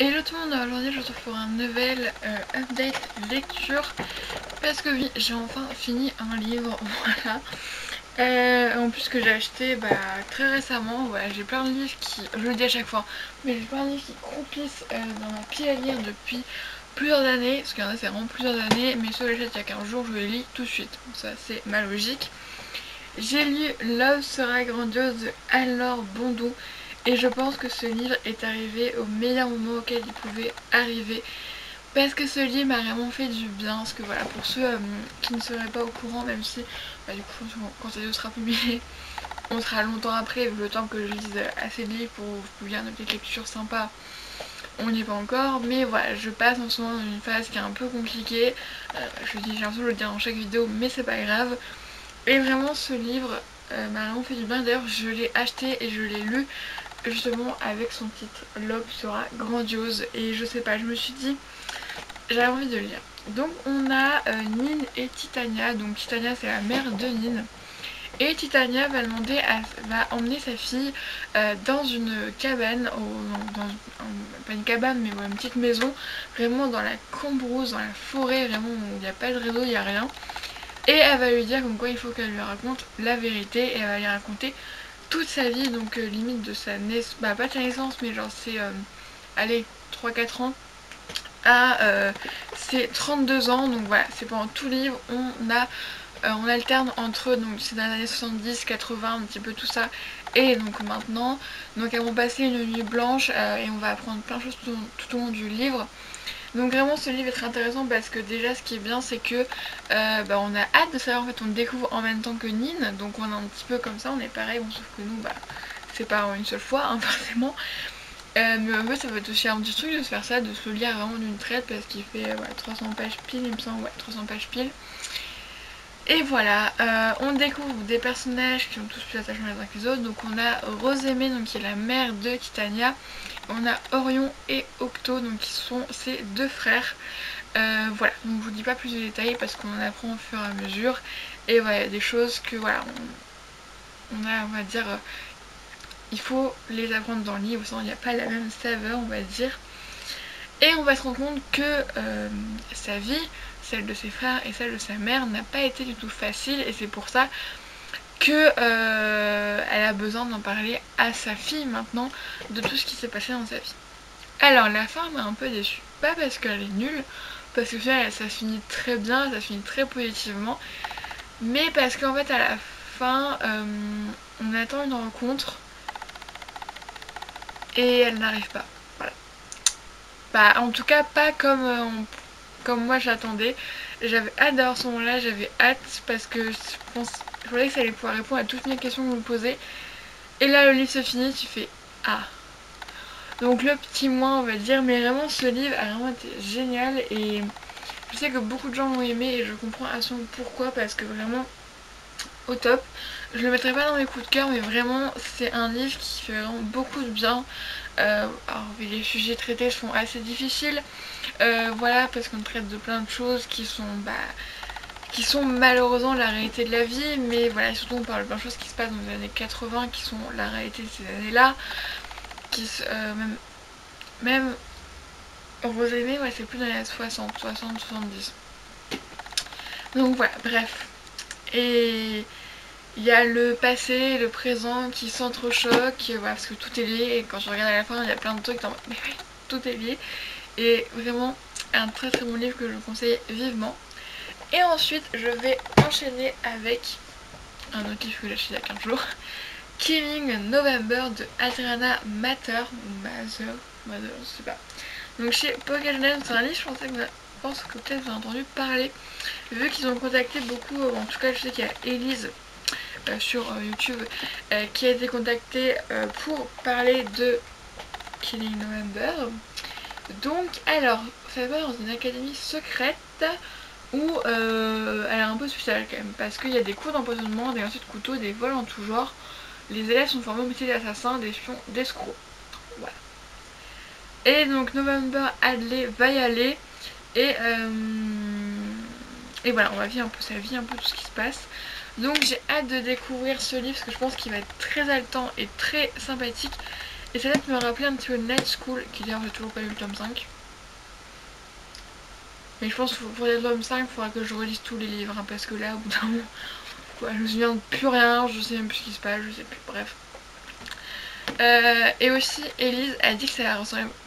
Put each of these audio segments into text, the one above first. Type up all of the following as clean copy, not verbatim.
Hello tout le monde, aujourd'hui je vous retrouve pour un nouvel update lecture parce que oui, j'ai enfin fini un livre, voilà. En plus que j'ai acheté très récemment, voilà, j'ai plein de livres qui, je le dis à chaque fois, mais j'ai plein de livres qui croupissent dans ma pile à lire depuis plusieurs années, parce qu'il y en a c'est vraiment plusieurs années, mais ceux que j'achète il y a 15 jours, je les lis tout de suite, donc ça c'est ma logique. J'ai lu Love sera grandiose de Anne-Laure Bondou. Et je pense que ce livre est arrivé au meilleur moment auquel il pouvait arriver. Parce que ce livre m'a vraiment fait du bien. Parce que voilà, pour ceux qui ne seraient pas au courant, même si du coup quand cette vidéo sera publiée, on sera longtemps après, le temps que je lise assez de livres pour vous publier une petite lecture sympa. On n'y est pas encore, mais voilà, je passe en ce moment dans une phase qui est un peu compliquée. J'ai l'impression de le dire dans chaque vidéo, mais c'est pas grave. Et vraiment ce livre m'a vraiment fait du bien. D'ailleurs je l'ai acheté et je l'ai lu justement avec son titre Love sera grandiose. Et je sais pas, je me suis dit j'avais envie de le lire. Donc on a Nin et Titania. Donc Titania c'est la mère de Nin. Et Titania va va emmener sa fille dans une cabane, pas une cabane mais une petite maison, vraiment dans la cambrousse, dans la forêt, vraiment où il n'y a pas de réseau, il n'y a rien. Et elle va lui dire comme quoi il faut qu'elle lui raconte la vérité et elle va lui raconter toute sa vie, donc limite de sa naissance, pas de sa naissance mais genre c'est, allez, 3-4 ans à ses 32 ans, donc voilà, c'est pendant tout le livre, on alterne entre, donc c'est dans les années 70, 80, un petit peu tout ça, et donc maintenant, donc elles vont passer une nuit blanche et on va apprendre plein de choses tout au long du livre. Donc vraiment ce livre est très intéressant parce que déjà ce qui est bien c'est que on a hâte de savoir, en fait on le découvre en même temps que Nin, donc on est un petit peu comme ça, on est pareil, bon, sauf que nous c'est pas en une seule fois hein, forcément. Mais en fait ça va être aussi un petit truc de se faire ça, de se le lire vraiment d'une traite parce qu'il fait 300 pages pile il me semble, 300 pages pile. Et voilà, on découvre des personnages qui ont tous plus attachement les uns que les autres. Donc on a Rosémée, donc qui est la mère de Titania. On a Orion et Octo, donc qui sont ses deux frères. Voilà, donc je vous dis pas plus de détails parce qu'on en apprend au fur et à mesure. Et voilà, il y a des choses que voilà, on va dire, il faut les apprendre dans le livre, sinon il n'y a pas la même saveur, on va dire. Et on va se rendre compte que sa vie, celle de ses frères et celle de sa mère, n'a pas été du tout facile, et c'est pour ça que elle a besoin d'en parler à sa fille maintenant, de tout ce qui s'est passé dans sa vie. Alors la fin m'a un peu déçue, pas parce qu'elle est nulle, parce que ça se finit très bien, ça se finit très positivement, mais parce qu'en fait à la fin on attend une rencontre et elle n'arrive pas. Voilà. En tout cas pas comme moi j'attendais. J'avais hâte d'avoir ce moment là, j'avais hâte parce que je voulais que ça allait pouvoir répondre à toutes mes questions que vous me posez. Et là le livre se finit, tu fais ah. Donc le petit moins on va dire, mais vraiment ce livre a vraiment été génial et je sais que beaucoup de gens l'ont aimé et je comprends à son pourquoi parce que vraiment au top. Je le mettrai pas dans mes coups de cœur mais vraiment c'est un livre qui fait vraiment beaucoup de bien. Alors les sujets traités sont assez difficiles, voilà, parce qu'on traite de plein de choses qui sont malheureusement la réalité de la vie, mais voilà, surtout on parle de plein de choses qui se passent dans les années 80 qui sont la réalité de ces années là, même Rosémée, ouais, c'est plus dans les années 60-70. Donc voilà, bref. Et il y a le passé et le présent qui s'entrechoquent, voilà, parce que tout est lié, et quand je regarde à la fin, il y a plein de trucs, mais oui, tout est lié. Et vraiment, un très très bon livre que je vous conseille vivement. Et ensuite, je vais enchaîner avec un autre livre que j'ai acheté il y a 15 jours, Killing November de Adriana Mater, je sais pas. Donc chez Pocket Jeunesse, c'est un livre, je pense que peut-être vous avez entendu parler, vu qu'ils ont contacté beaucoup, en tout cas je sais qu'il y a Elise sur YouTube qui a été contactée pour parler de Killing November. Donc alors, ça va dans une académie secrète où elle est un peu spéciale quand même, parce qu'il y a des coups d'empoisonnement, des lancers de couteau, des vols en tout genre. Les élèves sont formés au métier d'assassins, d'espions, d'escrocs. Voilà. Et donc November Hadley va y aller et voilà, on va vivre un peu sa vie, un peu tout ce qui se passe. Donc j'ai hâte de découvrir ce livre parce que je pense qu'il va être très haletant et très sympathique. Et ça va me rappeler un petit peu Night School, qui d'ailleurs j'ai toujours pas lu le tome 5. Mais je pense que pour le tome 5, il faudra que je relise tous les livres, hein, parce que là, au bout d'un moment, ouais, je me souviens de plus rien, je sais même plus ce qui se passe, je sais plus, bref. Et aussi, Elise a dit que ça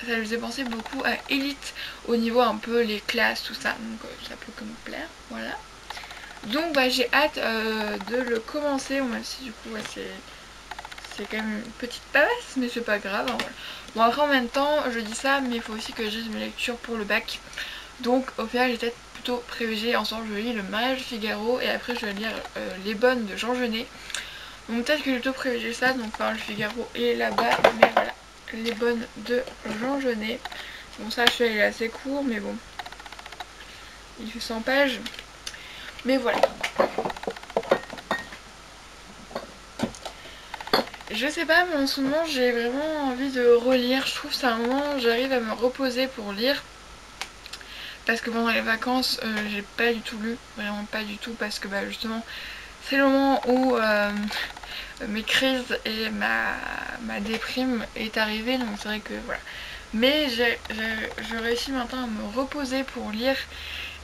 lui faisait penser beaucoup à Elite, au niveau un peu les classes, tout ça, donc ça peut que me plaire, voilà. Donc bah, j'ai hâte de le commencer, même si du coup ouais, c'est quand même une petite pavasse, mais c'est pas grave, hein, voilà. Bon après en même temps, je dis ça, mais il faut aussi que j'ai mes lectures pour le bac. Donc au final j'ai peut-être plutôt privilégié, ensemble je lis Le Mariage de Figaro et après je vais lire Les Bonnes de Jean Genet. Donc peut-être que j'ai plutôt privilégié ça, donc Le Mariage de Figaro est là-bas, mais voilà, Les Bonnes de Jean Genet. Bon ça je sais il est assez court, mais bon, il fait 100 pages, mais voilà. Je sais pas, mais en ce moment j'ai vraiment envie de relire. Je trouve que c'est un moment où j'arrive à me reposer pour lire. Parce que pendant les vacances, j'ai pas du tout lu, vraiment pas du tout, parce que bah, justement, c'est le moment où mes crises et ma déprime est arrivée, donc c'est vrai que voilà. Mais je réussis maintenant à me reposer pour lire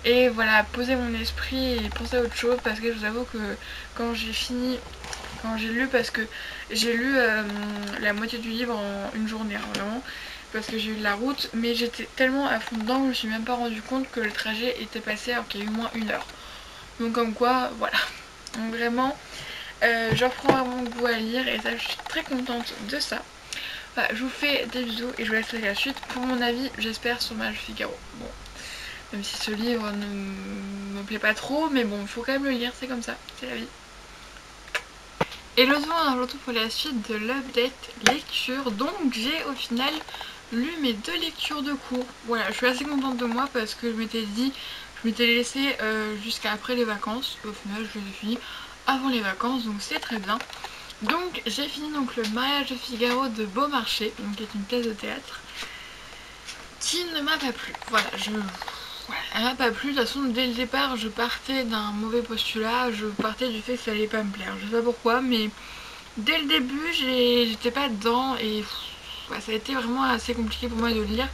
et voilà, poser mon esprit et penser à autre chose, parce que je vous avoue que quand j'ai lu, parce que j'ai lu la moitié du livre en une journée, hein, vraiment, parce que j'ai eu de la route, mais j'étais tellement à fond dedans que je me suis même pas rendu compte que le trajet était passé alors qu'il y a eu moins 1 heure. Donc comme quoi, voilà. Donc vraiment, je reprends vraiment goût à lire et ça je suis très contente de ça. Voilà, je vous fais des bisous et je vous laisse avec la suite pour mon avis, j'espère, sur Mariage de Figaro. Bon, même si ce livre ne me plaît pas trop, mais bon, il faut quand même le lire, c'est comme ça, c'est la vie. Et le soir, on se retrouve pour la suite de l'update lecture. Donc j'ai au final lu mes 2 lectures de cours. Voilà, je suis assez contente de moi parce que je m'étais dit, je m'étais laissée jusqu'à après les vacances. Au final, je les ai finis avant les vacances, donc c'est très bien. Donc j'ai fini donc Le Mariage de Figaro de Beaumarchais, donc qui est une pièce de théâtre qui ne m'a pas plu. Voilà, elle m'a pas plu. De toute façon, dès le départ, je partais d'un mauvais postulat. Je partais du fait que ça allait pas me plaire. Je sais pas pourquoi, mais dès le début, j'étais pas dedans et ouais, ça a été vraiment assez compliqué pour moi de le lire.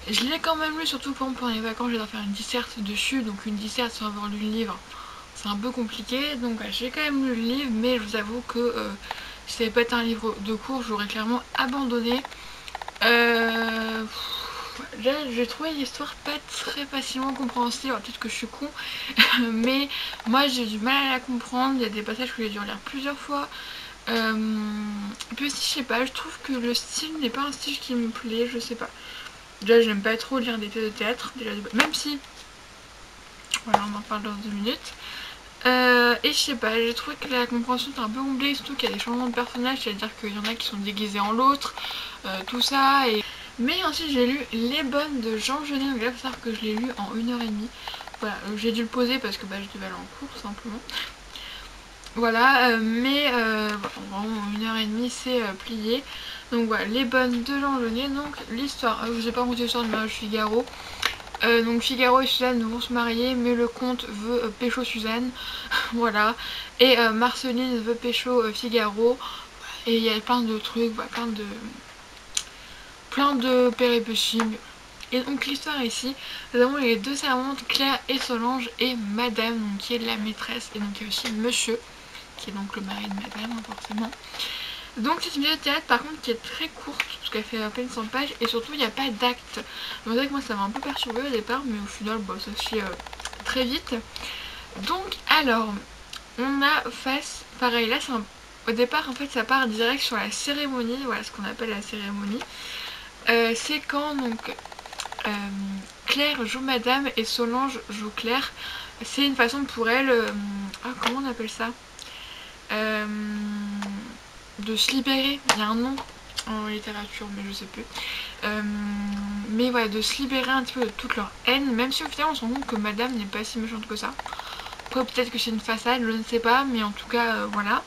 Je l'ai quand même lu, surtout pendant les vacances, j'ai dû faire une disserte dessus. Donc une disserte sans avoir lu le livre, c'est un peu compliqué. Donc ouais, j'ai quand même lu le livre, mais je vous avoue que si ça n'avait pas été un livre de cours, j'aurais clairement abandonné. Là, j'ai trouvé l'histoire pas très facilement compréhensible. Peut-être que je suis con, mais moi j'ai du mal à la comprendre. Il y a des passages que j'ai dû relire plusieurs fois. Puis aussi, je sais pas, je trouve que le style n'est pas un style qui me plaît, je sais pas. Déjà, j'aime pas trop lire des pièces de théâtre, déjà, même si. Voilà, on en parle dans 2 minutes. Et je sais pas, j'ai trouvé que la compréhension était un peu compliquée, surtout qu'il y a des changements de personnages, c'est-à-dire qu'il y en a qui sont déguisés en l'autre, tout ça. Mais ensuite j'ai lu Les Bonnes de Jean Genet, donc là il faut savoir que je l'ai lu en 1h30. Voilà, j'ai dû le poser parce que bah, je devais aller en cours simplement. Voilà, mais vraiment 1h30 c'est plié. Donc voilà, Les Bonnes de Jean Genet, donc l'histoire, je vous ai pas raconté l'histoire de Mariage Figaro. Donc Figaro et Suzanne vont se marier, mais le comte veut pécho Suzanne, voilà. Et Marceline veut pécho Figaro, et il y a plein de trucs, voilà, plein de péripéties. Et donc l'histoire ici, nous avons les 2 servantes, Claire et Solange, et Madame, donc, qui est la maîtresse, et donc il y a aussi Monsieur, qui est donc le mari de Madame, hein, forcément. Donc c'est une pièce de théâtre par contre qui est très courte, parce qu'elle fait à peine 100 pages, et surtout il n'y a pas d'acte. Donc c'est vrai que moi ça m'a un peu perturbée au départ, mais au final bah, ça se fait très vite. Donc alors, on a face, pareil là au départ en fait ça part direct sur la cérémonie, voilà ce qu'on appelle la cérémonie. C'est quand donc Claire joue Madame et Solange joue Claire. C'est une façon pour elle, comment on appelle ça, de se libérer, il y a un nom en littérature mais je sais plus, mais voilà, de se libérer un petit peu de toute leur haine, même si au final on se rend compte que Madame n'est pas si méchante que ça. Après peut-être que c'est une façade, je ne sais pas, mais en tout cas voilà.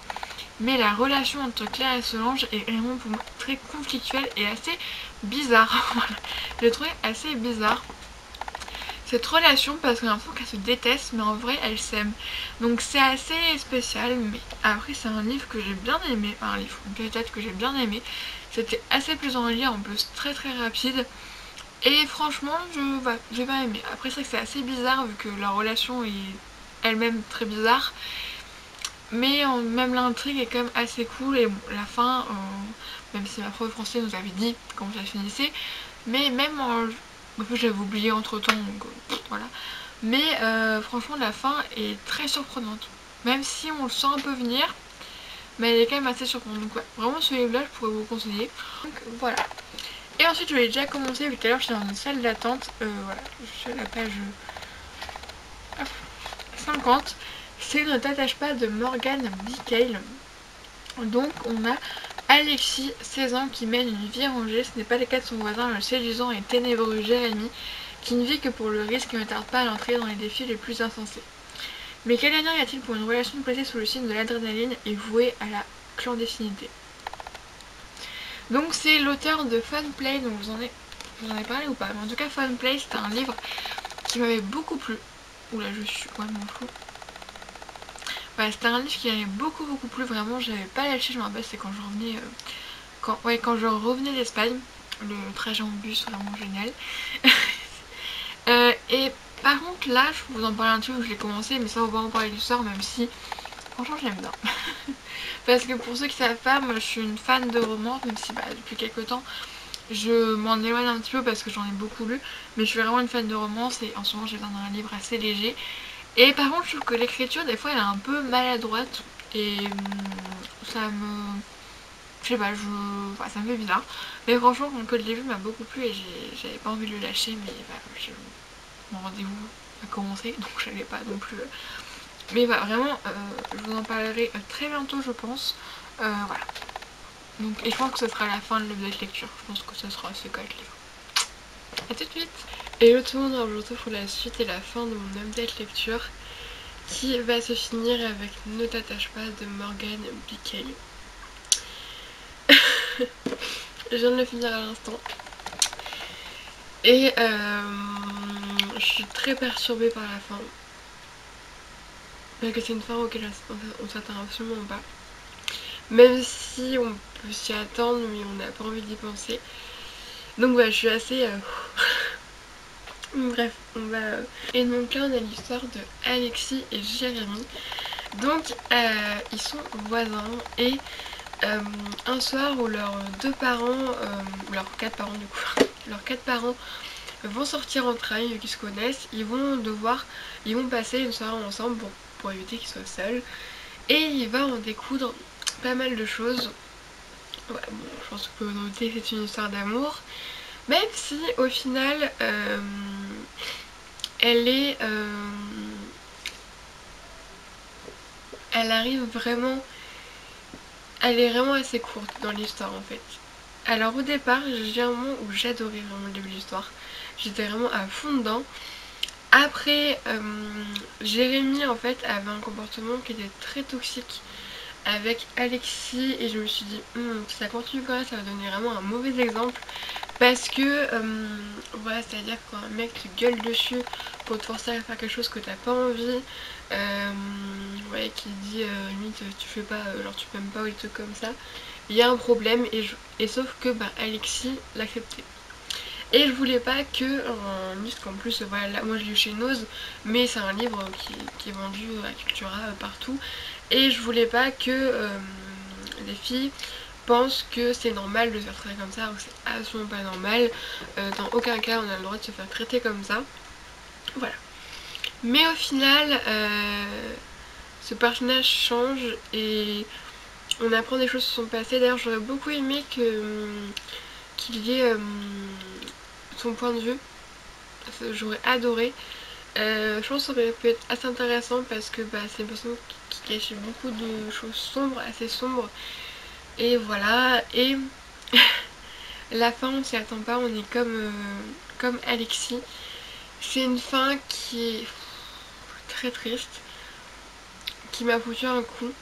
Mais la relation entre Claire et Solange est vraiment pour moi très conflictuelle et assez bizarre. Voilà. Je l'ai trouvé assez bizarre. cette relation parce qu'on a l'impression qu'elles se détestent mais en vrai elles s'aiment. Donc c'est assez spécial, mais après c'est un livre que j'ai bien aimé, enfin un livre, une pièce que j'ai bien aimé. C'était assez plaisant à lire, en plus très très rapide. Et franchement j'ai pas aimé. Après c'est vrai que c'est assez bizarre vu que la relation est elle-même très bizarre. Mais même l'intrigue est quand même assez cool et bon, la fin, même si ma prof de français nous avait dit comment ça finissait, mais même en fait j'avais oublié entre temps donc voilà. Mais franchement la fin est très surprenante. Même si on le sent un peu venir, mais elle est quand même assez surprenante. Donc ouais, vraiment ce livre là je pourrais vous conseiller. Donc voilà. Et ensuite je l'ai déjà commencé, vu que tout à l'heure j'étais dans une salle d'attente. Voilà, je suis à la page 50. C'est Ne t'attache pas de Morgane Bickel. Donc on a Alexis, 16 ans, qui mène une vie rangée. Ce n'est pas le cas de son voisin, le séduisant et ténébreux Jérémy, qui ne vit que pour le risque et ne tarde pas à l'entrer dans les défis les plus insensés. Mais quel avenir y a-t-il pour une relation placée sous le signe de l'adrénaline et vouée à la clandestinité? Donc c'est l'auteur de Fun Play, donc vous en ai parlé ou pas, mais en tout cas Fun Play c'était un livre qui m'avait beaucoup plu. Oula, je suis quand même flou. Ouais, c'était un livre qui m'avait beaucoup plu, vraiment j'avais pas lâché, je me rappelle, c'est quand je revenais quand je revenais d'Espagne, le trajet en bus vraiment génial. Et par contre là je vous en parler un petit peu, je l'ai commencé, mais ça on va pas en parler du sort, même si franchement j'aime bien. Parce que pour ceux qui savent pas, moi je suis une fan de romans, même si depuis quelques temps je m'en éloigne un petit peu parce que j'en ai beaucoup lu, mais je suis vraiment une fan de romance et en ce moment j'ai besoin d'un livre assez léger. Et par contre je trouve que l'écriture des fois elle est un peu maladroite et ça me... je sais pas, ça me fait bizarre. Mais franchement quand le début m'a beaucoup plu et j'avais pas envie de le lâcher, mais mon rendez-vous a commencé donc j'allais pas non plus... Mais vraiment je vous en parlerai très bientôt je pense. Voilà. Donc, et je pense que ce sera la fin de l'update lecture. Je pense que ce sera ces 4 livres. A tout de suite. Et le tout le monde, je vous retrouve pour la suite et la fin de mon update lecture qui va se finir avec Ne t'attache pas de Morgane Bickel. Je viens de le finir à l'instant. Et je suis très perturbée par la fin. Parce que c'est une fin auquel on s'attend absolument pas. Même si on peut s'y attendre, mais on n'a pas envie d'y penser. Donc voilà, je suis assez... Bref, on va... Et donc là on a l'histoire de Alexis et Jérémy. Donc ils sont voisins et un soir où leurs deux parents, ou leurs 4 parents du coup, leurs 4 parents vont sortir en train, qui se connaissent, ils vont passer une soirée ensemble pour éviter qu'ils soient seuls. Et il va en découdre pas mal de choses. Ouais, bon, je pense que vous pouvez noter que c'est une histoire d'amour. Même si au final elle arrive vraiment, elle est vraiment assez courte dans l'histoire en fait. Alors au départ j'ai un moment où j'adorais vraiment le début de l'histoire, j'étais vraiment à fond dedans. Après Jérémy en fait avait un comportement qui était très toxique avec Alexis et je me suis dit si ça continue comme ça va donner vraiment un mauvais exemple. Parce que voilà, c'est à dire quand un mec te gueule dessus pour te forcer à faire quelque chose que t'as pas envie, ouais, qui dit limite tu fais pas, genre tu m'aimes pas ou des trucs comme ça, il y a un problème et sauf que Alexis l'acceptait. Et je voulais pas que puisque en plus voilà, là, moi je l'ai eu chez Nose, mais c'est un livre qui est vendu à Cultura partout, et je voulais pas que les filles pense que c'est normal de se faire traiter comme ça, ou que c'est absolument pas normal. Dans aucun cas on a le droit de se faire traiter comme ça. Voilà. Mais au final, ce personnage change et on apprend des choses sur son passé. D'ailleurs j'aurais beaucoup aimé qu'il y ait son point de vue. J'aurais adoré. Je pense que ça aurait pu être assez intéressant parce que c'est une personne qui cache beaucoup de choses sombres, assez sombres. Et voilà, et la fin on s'y attend pas, on est comme Alexis. C'est une fin qui est très triste, qui m'a foutu un coup,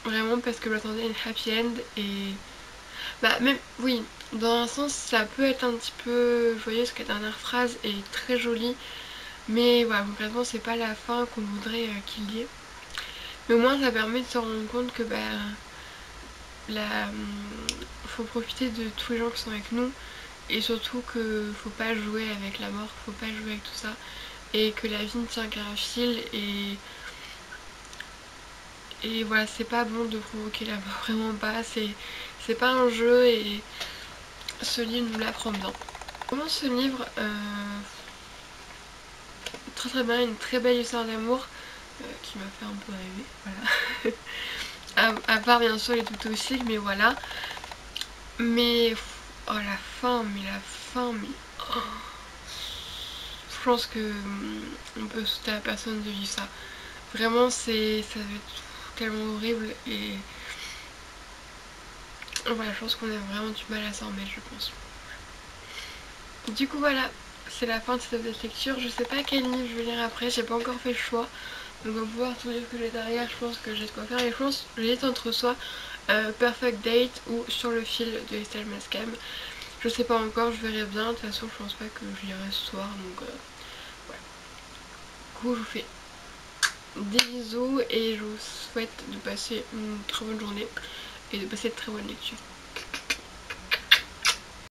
vraiment parce que j'attendais une happy end et... même, oui, dans un sens ça peut être un petit peu joyeux parce que la dernière phrase est très jolie. Mais voilà, concrètement c'est pas la fin qu'on voudrait qu'il y ait. Mais au moins ça permet de se rendre compte que faut profiter de tous les gens qui sont avec nous. Et surtout que faut pas jouer avec la mort, faut pas jouer avec tout ça. Et que la vie ne tient qu'à un fil et voilà, c'est pas bon de provoquer la mort, vraiment pas. C'est pas un jeu et ce livre nous l'apprend bien. Comment ce livre, très très bien, une très belle histoire d'amour qui m'a fait un peu rêver, voilà. à part bien sûr les tout toxiques, mais voilà. Mais oh la fin, mais oh, je pense que on peut souhaiter à la personne de vivre ça. Vraiment, ça va être tellement horrible et voilà, je pense qu'on a vraiment du mal à s'en remettre, je pense. Du coup voilà, c'est la fin de cette lecture. Je sais pas quel livre je vais lire après, j'ai pas encore fait le choix. Donc on va voir tout le livre que j'ai derrière, je pense que j'ai de quoi faire. Et je pense que j'hésite entre soit Perfect Date ou Sur le fil de Estelle Mascam. Je sais pas encore, je verrai bien. De toute façon je pense pas que je lirai ce soir. Donc ouais. Du coup je vous fais des bisous et je vous souhaite de passer une très bonne journée et de passer de très bonnes lectures.